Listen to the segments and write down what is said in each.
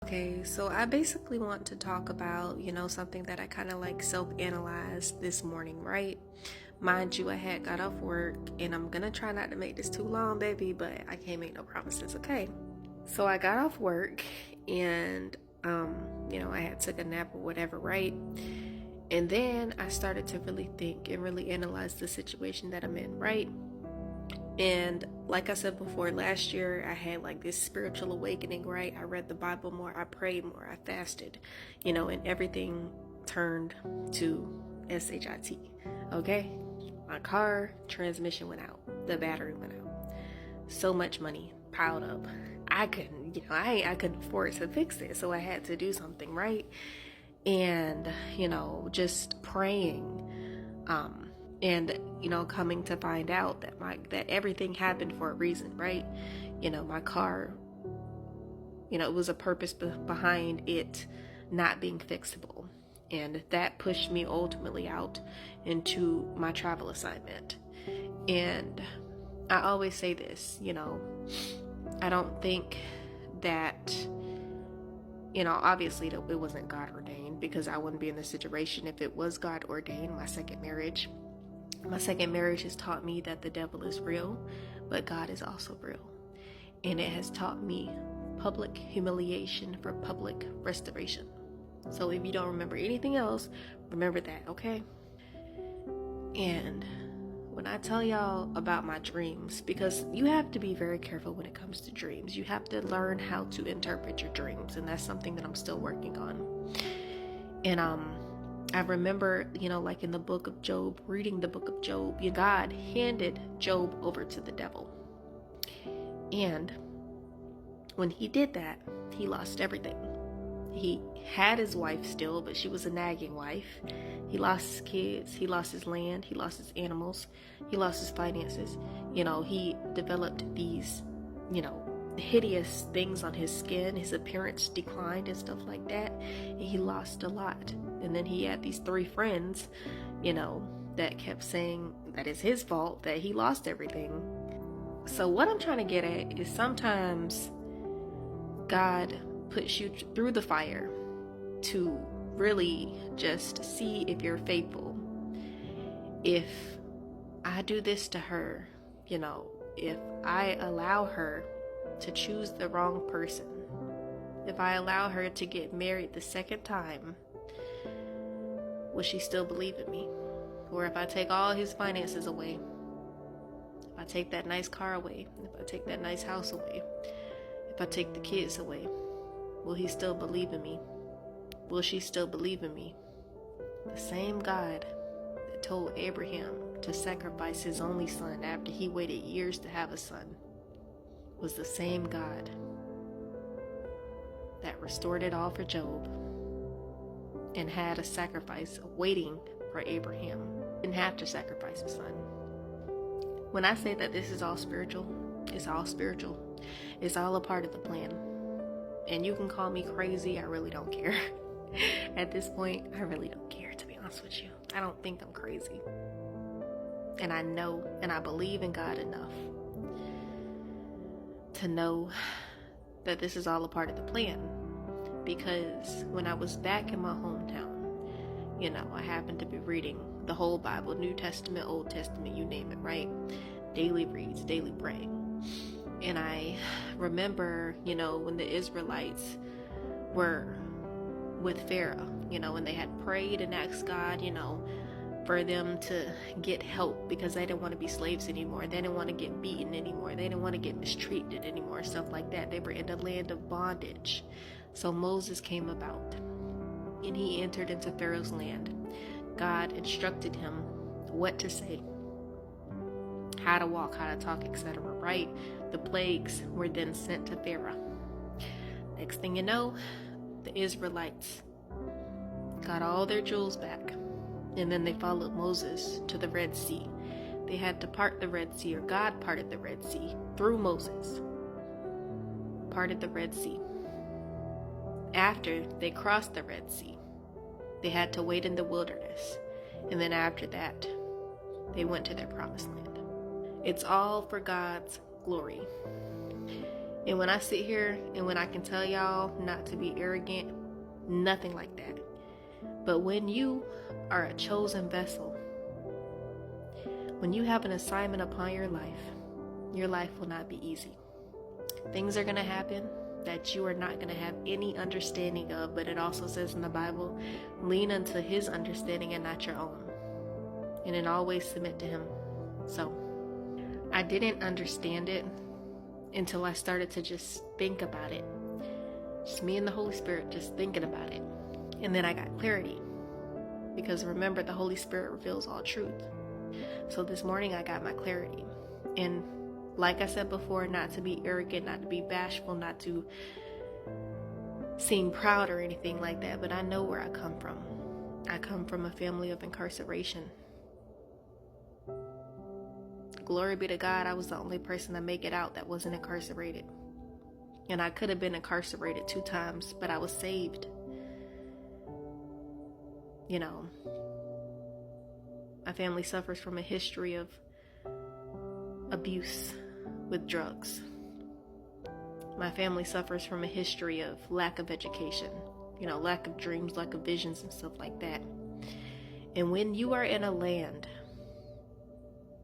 Okay, so I basically want to talk about, something that I kind of like self-analyzed this morning, right? Mind you, I had got off work and I'm gonna try not to make this too long, baby, but I can't make no promises, okay? So I got off work and I had took a nap or whatever, right? And then I started to really think and really analyze the situation that I'm in, right? And like I said before, last year I had like this spiritual awakening, right? I read the Bible more, I prayed more, I fasted, and everything turned to SHIT. Okay? My car transmission went out, the battery went out. So much money piled up. I couldn't, I couldn't afford to fix it, so I had to do something, right? And, just praying. And coming to find out that everything happened for a reason, right? My car, it was a purpose behind it not being fixable, and that pushed me ultimately out into my travel assignment. And I always say this, I don't think that, obviously that it wasn't God ordained, because I wouldn't be in this situation if it was God ordained. My second marriage has taught me that the devil is real, but God is also real. And it has taught me public humiliation for public restoration. So if you don't remember anything else, remember that, okay? And when I tell y'all about my dreams, because you have to be very careful when it comes to dreams. You have to learn how to interpret your dreams, and that's something that I'm still working on. And I remember, like in the book of Job, reading the book of Job, God handed Job over to the devil. And when he did that, he lost everything. He had his wife still, but she was a nagging wife. He lost his kids, he lost his land, he lost his animals, he lost his finances. He developed these, hideous things on his skin. His appearance declined and stuff like that. And he lost a lot. And then he had these three friends, that kept saying that it's his fault that he lost everything. So what I'm trying to get at is sometimes God puts you through the fire to really just see if you're faithful. If I do this to her, if I allow her to choose the wrong person, if I allow her to get married the second time, will she still believe in me? Or if I take all his finances away, if I take that nice car away, if I take that nice house away, if I take the kids away, will he still believe in me? Will she still believe in me? The same God that told Abraham to sacrifice his only son after he waited years to have a son was the same God that restored it all for Job and had a sacrifice waiting for Abraham. Didn't have to sacrifice his son. When I say that this is all spiritual, it's all spiritual. It's all a part of the plan. And you can call me crazy, I really don't care. At this point, I really don't care, to be honest with you. I don't think I'm crazy. And I know and I believe in God enough to know that this is all a part of the plan. Because when I was back in my hometown, I happened to be reading the whole Bible, New Testament, Old Testament, you name it, right? Daily reads, daily praying. And I remember, when the Israelites were with Pharaoh, and they had prayed and asked God, for them to get help because they didn't want to be slaves anymore. They didn't want to get beaten anymore. They didn't want to get mistreated anymore, stuff like that. They were in the land of bondage. So Moses came about and he entered into Pharaoh's land. God instructed him what to say, how to walk, how to talk, etc., right? The plagues were then sent to Pharaoh. Next thing you know, the Israelites got all their jewels back. And then they followed Moses to the Red Sea. They had to part the Red Sea, or God parted the Red Sea through Moses. Parted the Red Sea. After they crossed the Red Sea, they had to wait in the wilderness. And then after that, they went to their promised land. It's all for God's glory. And when I sit here and when I can tell y'all not to be arrogant, nothing like that. But when you are a chosen vessel, when you have an assignment upon your life will not be easy. Things are going to happen that you are not going to have any understanding of, but it also says in the Bible, lean unto his understanding and not your own. And in all ways submit to him. So, I didn't understand it until I started to just think about it. Just me and the Holy Spirit just thinking about it. And then I got clarity. Because remember, the Holy Spirit reveals all truth. So this morning I got my clarity. And like I said before, not to be arrogant, not to be bashful, not to seem proud or anything like that, but I know where I come from. I come from a family of incarceration. Glory be to God, I was the only person to make it out that wasn't incarcerated. And I could have been incarcerated 2 times, but I was saved. You know, my family suffers from a history of abuse with drugs. My family suffers from a history of lack of education, you know, lack of dreams, lack of visions and stuff like that. And when you are in a land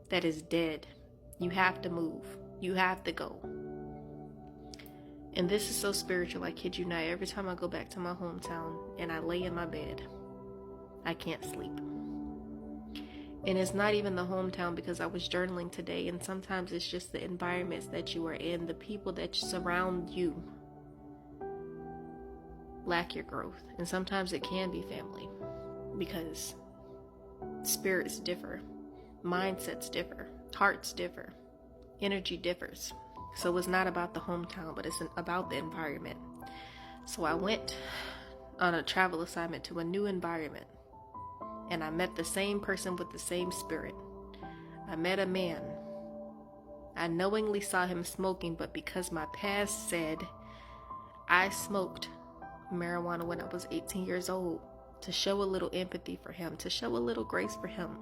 that is dead, you have to move. You have to go. And this is so spiritual, I kid you not. Every time I go back to my hometown and I lay in my bed, I can't sleep. And it's not even the hometown, because I was journaling today, and sometimes it's just the environments that you are in, the people that surround you lack your growth. And sometimes it can be family, because spirits differ, mindsets differ, hearts differ, energy differs. So it's not about the hometown, but it's about the environment. So I went on a travel assignment to a new environment. And I met the same person with the same spirit. I met a man. I knowingly saw him smoking, but because my past said I smoked marijuana when I was 18 years old, to show a little empathy for him, to show a little grace for him.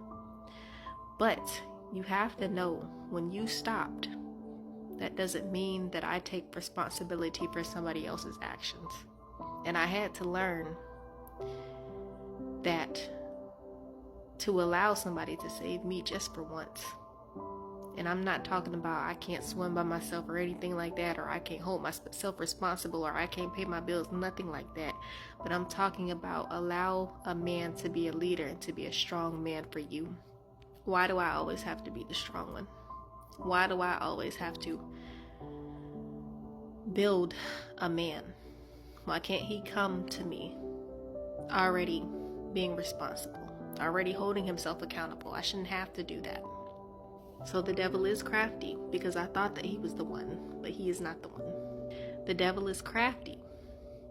But you have to know, when you stopped, that doesn't mean that I take responsibility for somebody else's actions. And I had to learn that to allow somebody to save me just for once. And I'm not talking about I can't swim by myself or anything like that, or I can't hold myself responsible, or I can't pay my bills, nothing like that. But I'm talking about allow a man to be a leader and to be a strong man for you. Why do I always have to be the strong one? Why do I always have to build a man? Why can't he come to me already being responsible, already holding himself accountable? I shouldn't have to do that. So the devil is crafty, because I thought that he was the one, but he is not the one. The devil is crafty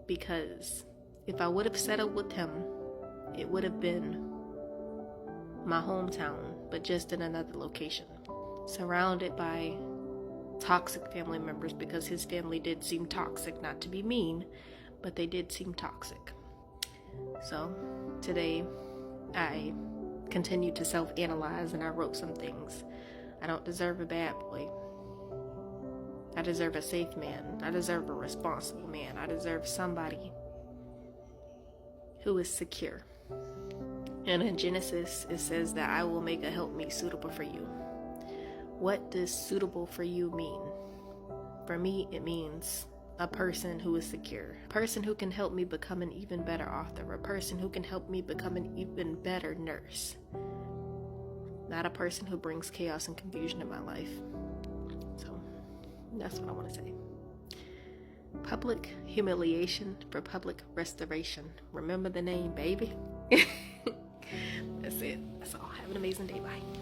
because if I would have settled with him, it would have been my hometown, but just in another location, surrounded by toxic family members, because his family did seem toxic, not to be mean, but they did seem toxic. So today I continued to self-analyze, and I wrote some things. I don't deserve a bad boy. I deserve a safe man. I deserve a responsible man. I deserve somebody who is secure. And in Genesis, it says that I will make a helpmeet suitable for you. What does suitable for you mean? For me, it means a person who is secure, a person who can help me become an even better author, a person who can help me become an even better nurse, not a person who brings chaos and confusion in my life. So that's what I want to say. Public humiliation for public restoration. Remember the name, baby. That's it. That's all. Have an amazing day. Bye.